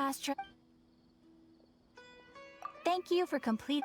Astro. Thank you for complete.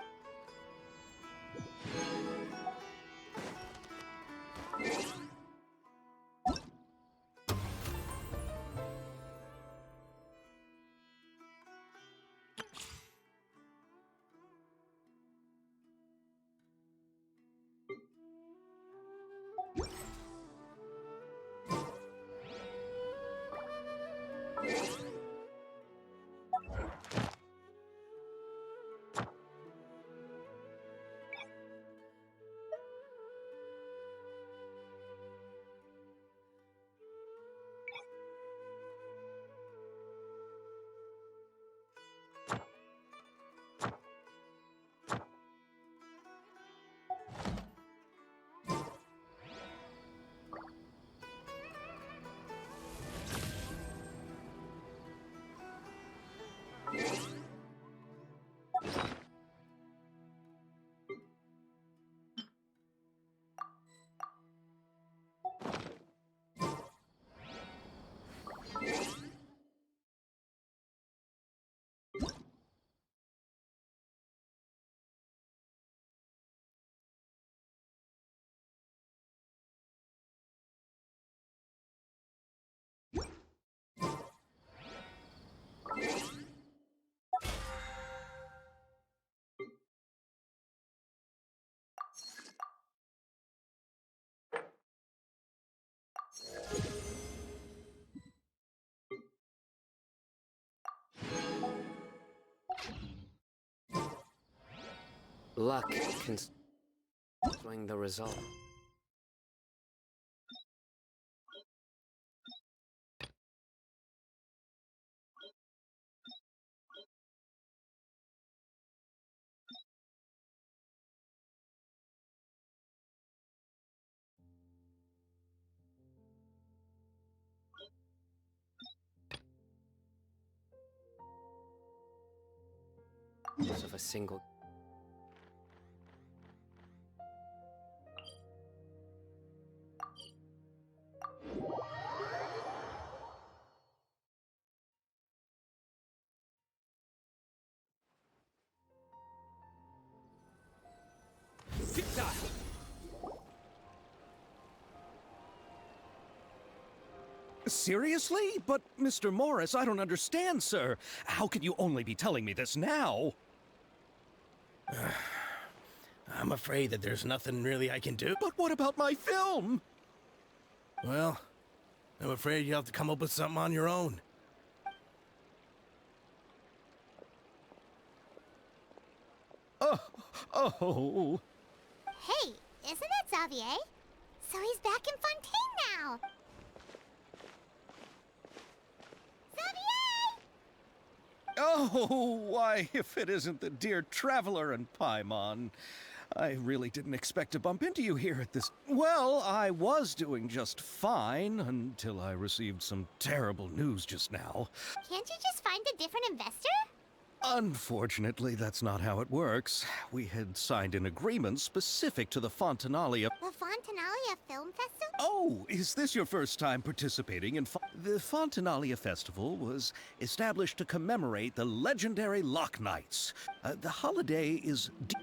Luck can swing the result. Of a single. Seriously? But, Mr. Morris, I don't understand, sir. How can you only be telling me this now? I'm afraid that there's nothing really I can do. But what about my film? Well, I'm afraid you'll have to come up with something on your own. Oh. Hey, isn't that Xavier? So he's back in Fontaine now! Xavier! Oh, why, if it isn't the dear Traveler and Paimon. I really didn't expect to bump into you here at this... Well, I was doing just fine until I received some terrible news just now. Can't you just find a different investor? Unfortunately, that's not how it works. We had signed an agreement specific to the Fontinalia... The Fontinalia Film Festival? Oh, is this your first time participating in... The Fontinalia Festival was established to commemorate the legendary Lock Nights. The holiday is... But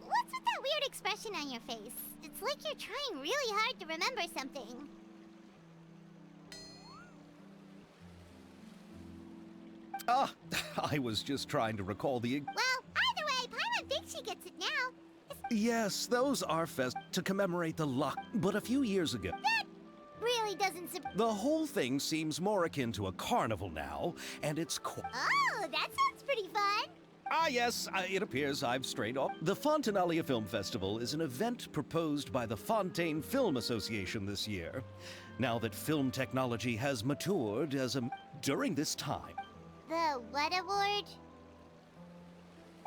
what's with that weird expression on your face? It's like you're trying really hard to remember something. Ah, I was just trying to recall the... Well, either way, Paimon thinks she gets it now. Yes, those are to commemorate the Lock... But a few years ago... That really doesn't The whole thing seems more akin to a carnival now, and it's Oh, that sounds pretty fun. Ah, yes, it appears I've strayed off. The Fontinalia Film Festival is an event proposed by the Fontaine Film Association this year. Now that film technology has matured during this time. The what award?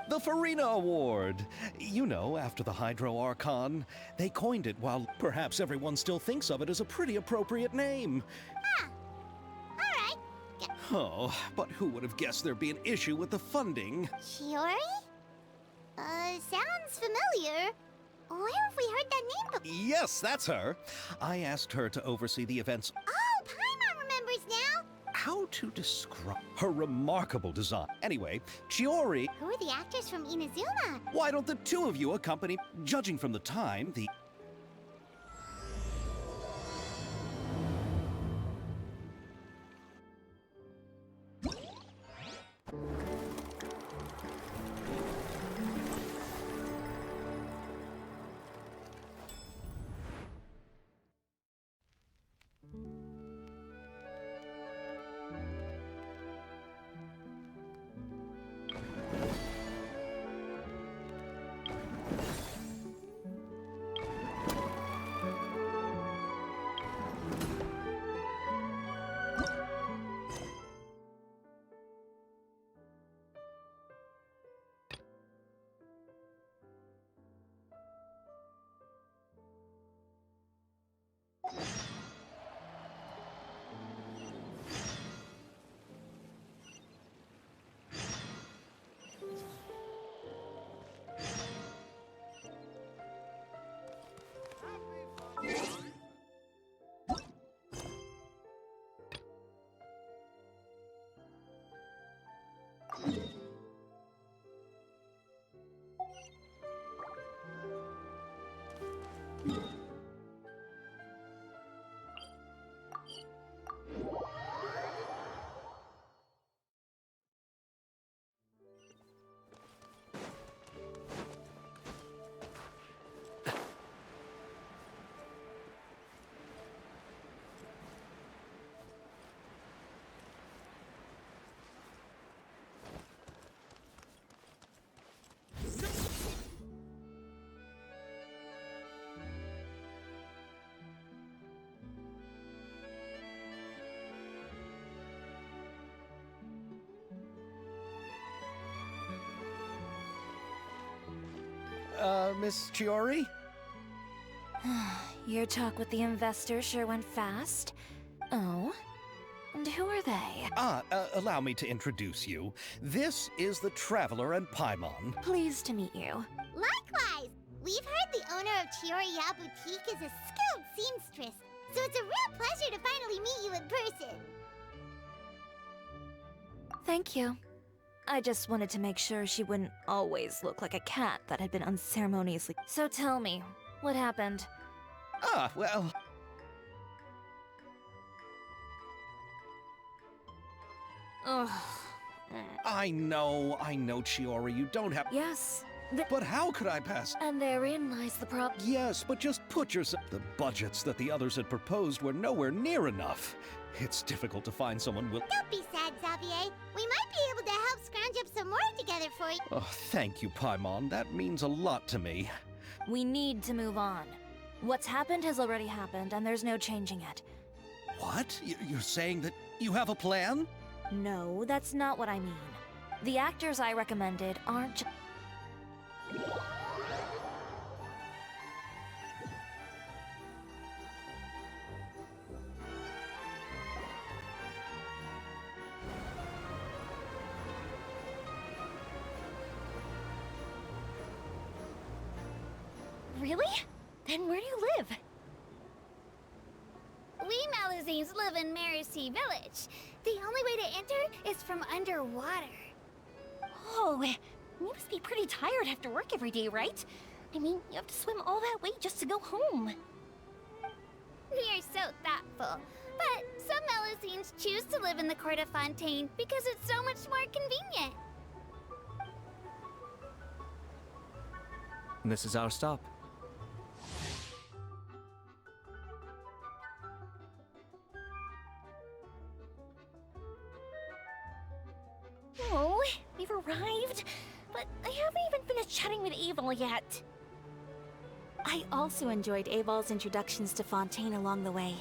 The Farina Award. You know, after the Hydro Archon. They coined it while perhaps everyone still thinks of it as a pretty appropriate name. Huh. Alright. Oh, but who would have guessed there'd be an issue with the funding? Chiori? Sounds familiar. Where have we heard that name before? Yes, that's her. I asked her to oversee the events. Oh, Paimon remembers now. how to describe her remarkable design. Anyway, Chiori, Who are the actors from Inazuma? why don't the two of you accompany? Judging from the time, the Miss Chiori? Your talk with the investor sure went fast. Oh? And who are they? Allow me to introduce you. This is the Traveler and Paimon. Pleased to meet you. Likewise! We've heard the owner of Chioriya Boutique is a skilled seamstress, so it's a real pleasure to finally meet you in person. Thank you. I just wanted to make sure she wouldn't always look like a cat that had been unceremoniously. So tell me, what happened? Well... Ugh. I know, Chiori, you don't have... Yes. But how could I pass... And therein lies the problem. Yes, but just put yourself... The budgets that the others had proposed were nowhere near enough. It's difficult to find someone will... Don't be sad, Xavier. We might be able to help scrounge up some more together for you. Oh, thank you, Paimon. That means a lot to me. We need to move on. What's happened has already happened, and there's no changing it. What? You're saying that you have a plan? No, that's not what I mean. The actors I recommended aren't Really? Then where do you live? We Malazines live in Marcy Village. The only way to enter is from underwater. Oh, you must be pretty tired after work every day, right? I mean, you have to swim all that way just to go home. We are so thoughtful. But some Malazines choose to live in the Court of Fontaine because it's so much more convenient. This is our stop. Oh, we've arrived, but I haven't even finished chatting with Aval yet. I also enjoyed Aval's introductions to Fontaine along the way.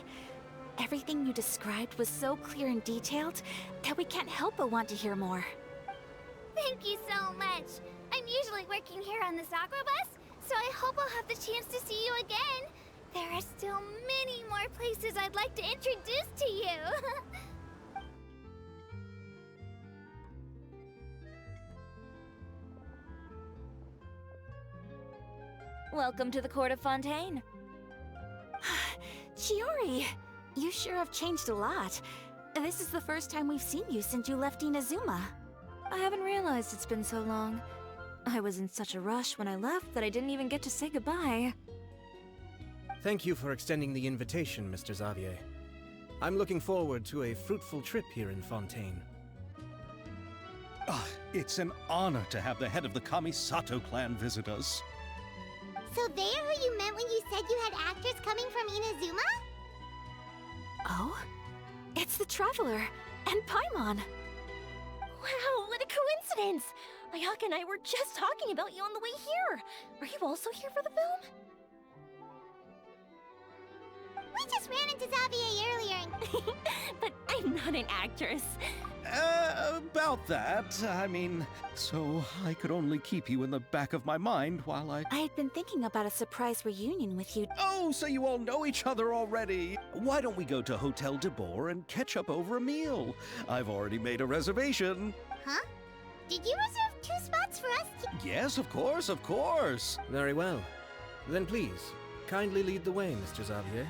Everything you described was so clear and detailed that we can't help but want to hear more. Thank you so much. I'm usually working here on the Sakura bus, so I hope I'll have the chance to see you again. There are still many more places I'd like to introduce to you. Welcome to the Court of Fontaine. Chiori, you sure have changed a lot. This is the first time we've seen you since you left Inazuma. I haven't realized it's been so long. I was in such a rush when I left that I didn't even get to say goodbye. Thank you for extending the invitation, Mr. Xavier. I'm looking forward to a fruitful trip here in Fontaine. It's an honor to have the head of the Kamisato clan visit us. So they are who you meant when you said you had actors coming from Inazuma? Oh? It's the Traveler and Paimon. Wow, what a coincidence! Ayaka and I were just talking about you on the way here. Are you also here for the film? We just ran into Xavier earlier and... But I'm not an actress. About that, I mean, so I could only keep you in the back of my mind while I... I had been thinking about a surprise reunion with you. Oh, so you all know each other already. Why don't we go to Hotel de Boer and catch up over a meal? I've already made a reservation. Huh? Did you reserve 2 spots for us to... Yes, of course, of course. Very well. Then please, kindly lead the way, Mr. Xavier.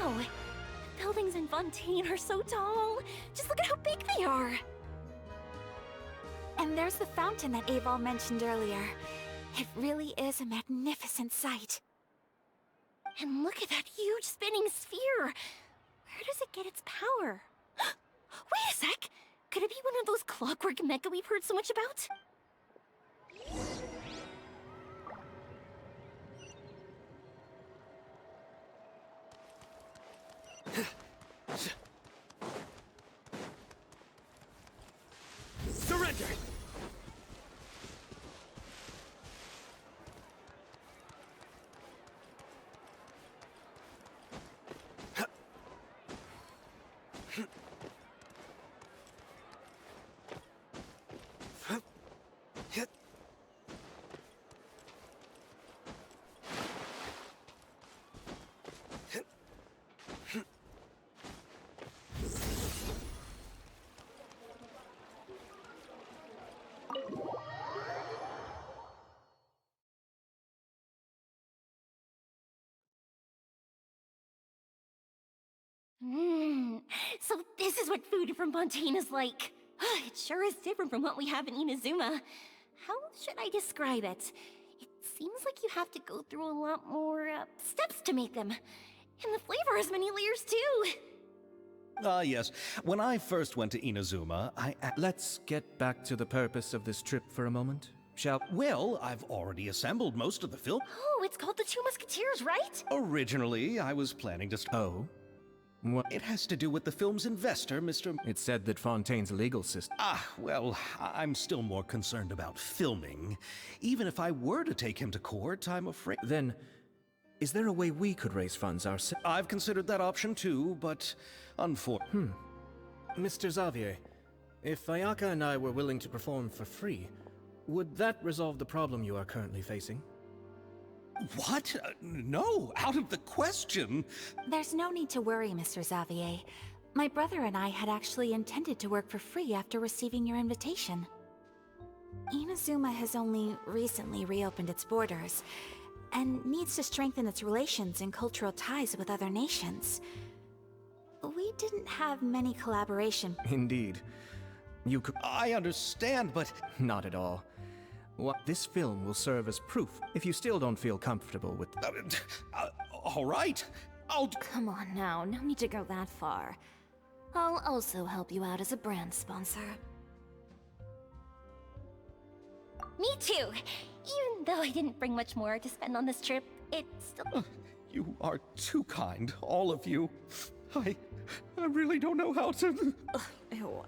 Wow, the buildings in Fontaine are so tall. Just look at how big they are. And there's the fountain that Aval mentioned earlier. It really is a magnificent sight. And look at that huge spinning sphere. Where does it get its power? Wait a sec! Could it be one of those clockwork mecha we've heard so much about? Surrender! So this is what food from Fontaine is like. It sure is different from what we have in Inazuma. How should I describe it? It seems like you have to go through a lot more steps to make them. And the flavor has many layers too. Yes. When I first went to Inazuma, Let's get back to the purpose of this trip for a moment, shall we? Well, I've already assembled most of the film. Oh, it's called the Two Musketeers, right? Originally, I was planning to... Oh? What? It has to do with the film's investor, Mr. It said that Fontaine's legal system... Well, I'm still more concerned about filming. Even if I were to take him to court, I'm afraid... Then, is there a way we could raise funds ourselves? I've considered that option too, but unfortunately... Mr. Xavier, if Ayaka and I were willing to perform for free, would that resolve the problem you are currently facing? What? No, out of the question. There's no need to worry, Mr. Xavier. My brother and I had actually intended to work for free after receiving your invitation. Inazuma has only recently reopened its borders, and needs to strengthen its relations and cultural ties with other nations. We didn't have many collaboration. Indeed. You could... I understand, but... Not at all. This film will serve as proof if you still don't feel comfortable with... all right. Come on now, no need to go that far. I'll also help you out as a brand sponsor. Me too! Even though I didn't bring much more to spend on this trip, it's still... You are too kind, all of you. I really don't know how to... Ew.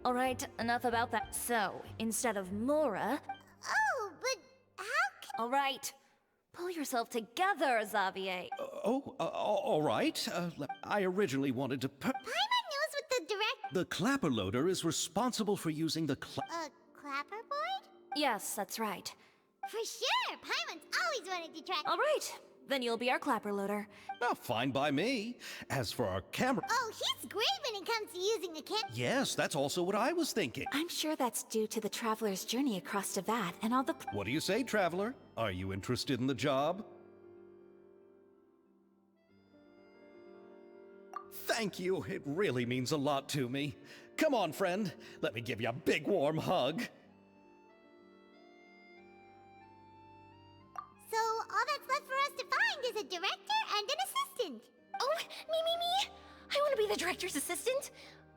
Alright, enough about that. So, instead of Mora... Oh, but how can... Alright, pull yourself together, Xavier. All right. I originally wanted to... Paimon knows what the direct... The clapper loader is responsible for using the clapperboard? Yes, that's right. For sure! Paimon's always wanted to try... Alright, Then you'll be our clapper loader. Oh, fine by me. As for our camera... Oh, he's great when it comes to using the camera. Yes, that's also what I was thinking. I'm sure that's due to the traveler's journey across to Vat and all the... What do you say, Traveler? Are you interested in the job? Thank you. It really means a lot to me. Come on, friend. Let me give you a big warm hug. So all that's left for us to find is a director and an assistant. Oh, me! I want to be the director's assistant.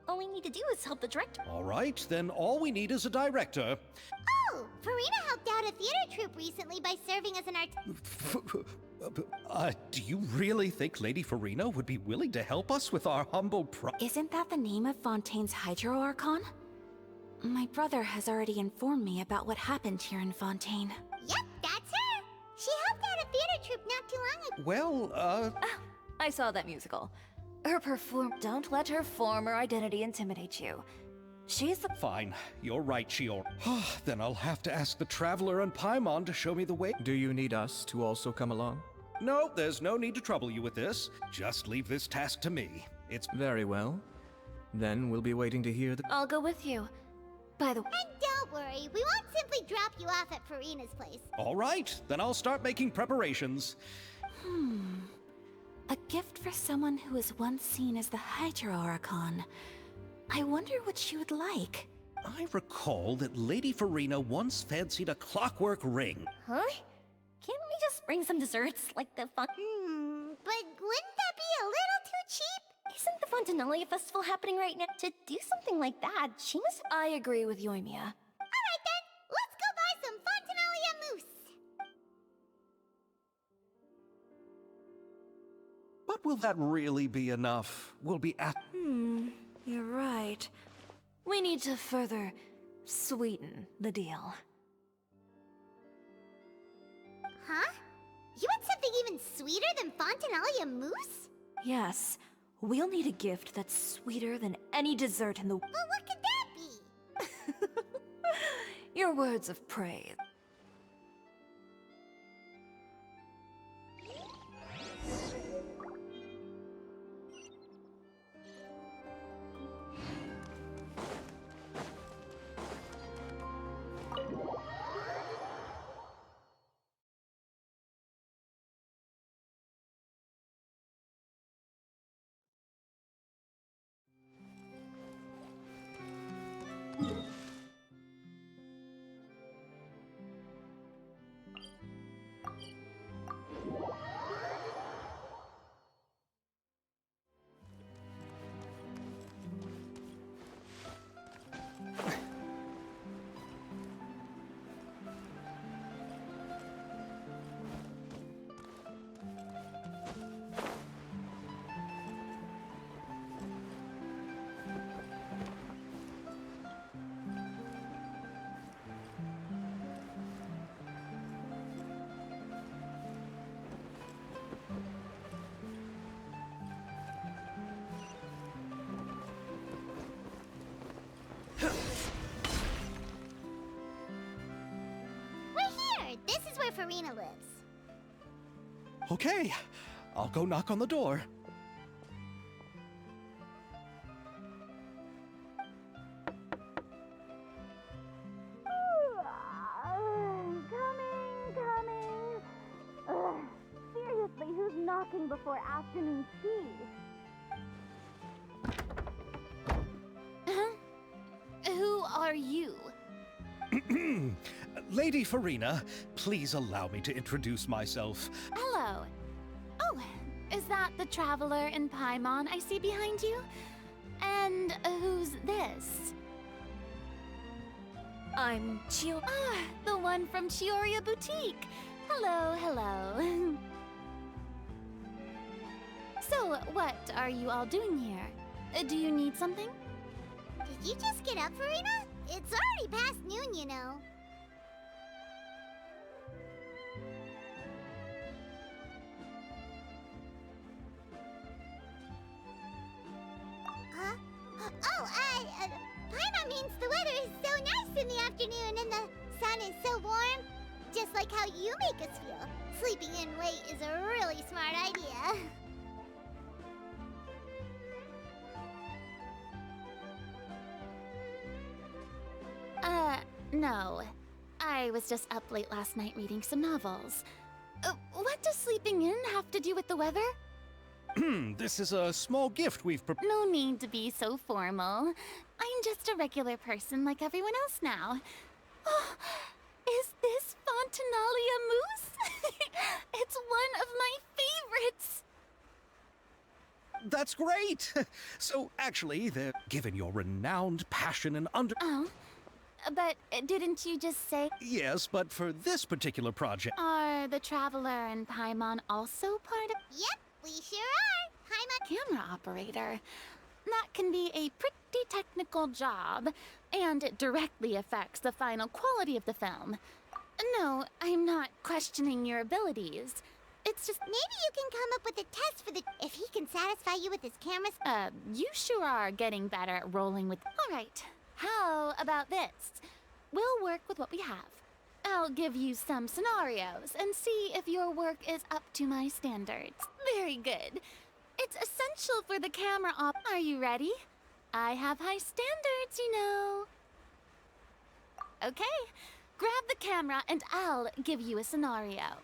All we need to do is help the director. All right, then all we need is a director. Oh, Farina helped out a theater troupe recently by serving as an Do you really think Lady Farina would be willing to help us with our humble Isn't that the name of Fontaine's Hydro Archon? My brother has already informed me about what happened here in Fontaine. Yep, that's her. She helped out a theater troupe not too long ago. Well, I saw that musical. Don't let her former identity intimidate you. She's the... Fine. You're right, Shior. Then I'll have to ask the Traveler and Paimon to show me the way. Do you need us to also come along? No, there's no need to trouble you with this. Just leave this task to me. It's... Very well. Then we'll be waiting to hear the... I'll go with you. By the way... And don't worry, we won't simply drop you off at Farina's place. All right, then I'll start making preparations. A gift for someone who was once seen as the Hydro Archon. I wonder what she would like. I recall that Lady Farina once fancied a clockwork ring. Huh? Can't we just bring some desserts like the fun? But wouldn't that be a little too cheap? Isn't the Fontinalia festival happening right now? To do something like that, she must... I agree with Yoimiya. All right then, let's go buy some Fontinalia mousse. But will that really be enough? We'll be at... You're right. We need to further sweeten the deal. Huh? You want something even sweeter than Fontinalia mousse? Yes, we'll need a gift that's sweeter than any dessert in the... But what could that be? Your words of praise. We're here. This is where Farina lives. Okay, I'll go knock on the door. Coming. Seriously, who's knocking before afternoon tea? Who are you? Lady Farina, please allow me to introduce myself. Hello. Oh, is that the Traveler in Paimon I see behind you? And who's this? I'm Chio... Ah, the one from Chioria Boutique. Hello. So, what are you all doing here? Do you need something? Did you just get up, Farina? It's already past noon, you know. Huh? Oh, Paimon means the weather is so nice in the afternoon and the sun is so warm. Just like how you make us feel. Sleeping in late is a really smart idea. No. I was just up late last night reading some novels. What does sleeping in have to do with the weather? This is a small gift we've prepared. No need to be so formal. I'm just a regular person like everyone else now. Oh, is this Fontinalia mousse? It's one of my favorites! That's great! So, actually, given your renowned passion and Oh, but didn't you just say... Yes, but for this particular project... Are the Traveler and Paimon also part of... Yep, we sure are. Paimon. Camera operator? That can be a pretty technical job, and it directly affects the final quality of the film. No, I'm not questioning your abilities. It's just... Maybe you can come up with a test for the... If he can satisfy you with his cameras... You sure are getting better at rolling with... Alright, how about this? We'll work with what we have. I'll give you some scenarios and see if your work is up to my standards. Very good. It's essential for the camera op... Are you ready? I have high standards, you know. Okay, grab the camera and I'll give you a scenario.